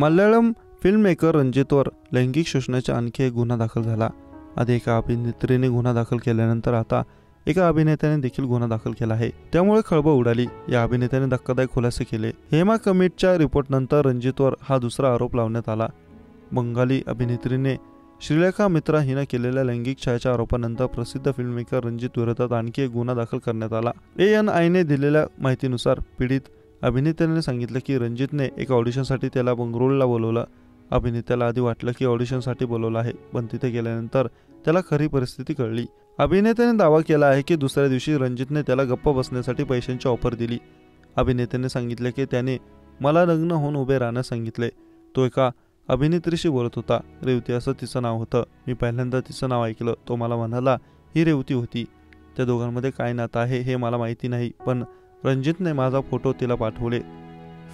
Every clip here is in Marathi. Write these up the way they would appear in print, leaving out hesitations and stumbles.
मल्याळम फिल्ममेकर रंजितवर लैंगिक शोषणाचा आणखी एक गुन्हा दाखल झाला। आधी एका अभिनेत्रीने गुन्हा दाखल केल्यानंतर आता एका अभिनेत्याने देखील गुन्हा दाखल केला आहे। त्यामुळे खळबळ उडाली। या अभिनेत्याने धक्कादायक खुलासे केले। हेमा कमिटीच्या रिपोर्टनंतर रंजितवर हा दुसरा आरोप लावण्यात आला। बंगाली अभिनेत्रीने श्रीलेखा मित्रा हिने केलेल्या लैंगिक छळाच्या आरोपानंतर प्रसिद्ध फिल्ममेकर रंजित विरोधात आणखी एक गुन्हा दाखल करण्यात आला। ANIने दिलेल्या माहितीनुसार पीडित अभिनेत्याने सांगितलं की रंजितने एका ऑडिशनसाठी त्याला बंगळुरूला बोलवलं। अभिनेत्याला आधी वाटलं की ऑडिशनसाठी बोलवलं आहे, पण तिथे गेल्यानंतर त्याला खरी परिस्थिती कळली। अभिनेत्याने दावा केला आहे की दुसऱ्या दिवशी रंजितने त्याला गप्प बसण्यासाठी पैशांची ऑफर दिली। अभिनेत्याने सांगितले की त्याने मला लग्न होऊन उभे राहण्यास सांगितले। तो एका अभिनेत्रीशी बोलत होता। रेवती असं तिचं नाव होतं। मी पहिल्यांदा तिचं नाव ऐकलं। तो मला म्हणाला ही रेवती होती। त्या दोघांमध्ये काय नातं आहे हे मला माहिती नाही, पण रंजितने माझा फोटो तिला पाठवले।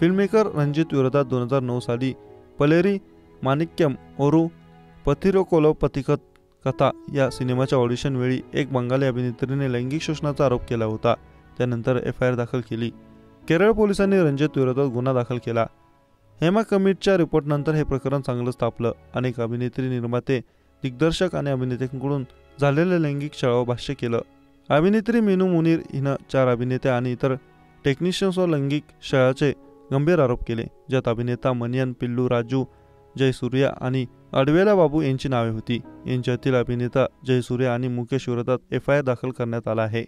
फिल्ममेकर रंजित विरोधात 2009 साली पलेरी माणिक्यम ओरू पथिरोकोलोपतिकत कथा या सिनेमाच्या ऑडिशन वेळी एक बंगाली अभिनेत्रीने लैंगिक शोषणाचा आरोप केला होता। त्यानंतर FIR दाखल केली। केरळ पोलिसांनी रंजित विरोधात गुन्हा दाखल केला। हेमा कमिटीच्या रिपोर्टनंतर हे प्रकरण चांगलंच तापलं। अनेक अभिनेत्री, निर्माते, दिग्दर्शक आणि अभिनेत्यांकडून झालेल्या लैंगिक छळावर भाष्य केलं। अभिनेत्री मीनू मुनीर हिनं 4 अभिनेते आणि इतर टेक्निशियन्सवर लैंगिक छळाचे गंभीर आरोप केले, ज्यात अभिनेता मनियन पिल्लू राजू, जयसूर्या आणि अडवेला बाबू यांची नावे होती। यांच्यातील अभिनेता जयसूर्या आणि मुकेश विरोधात FIR दाखल करण्यात आला आहे।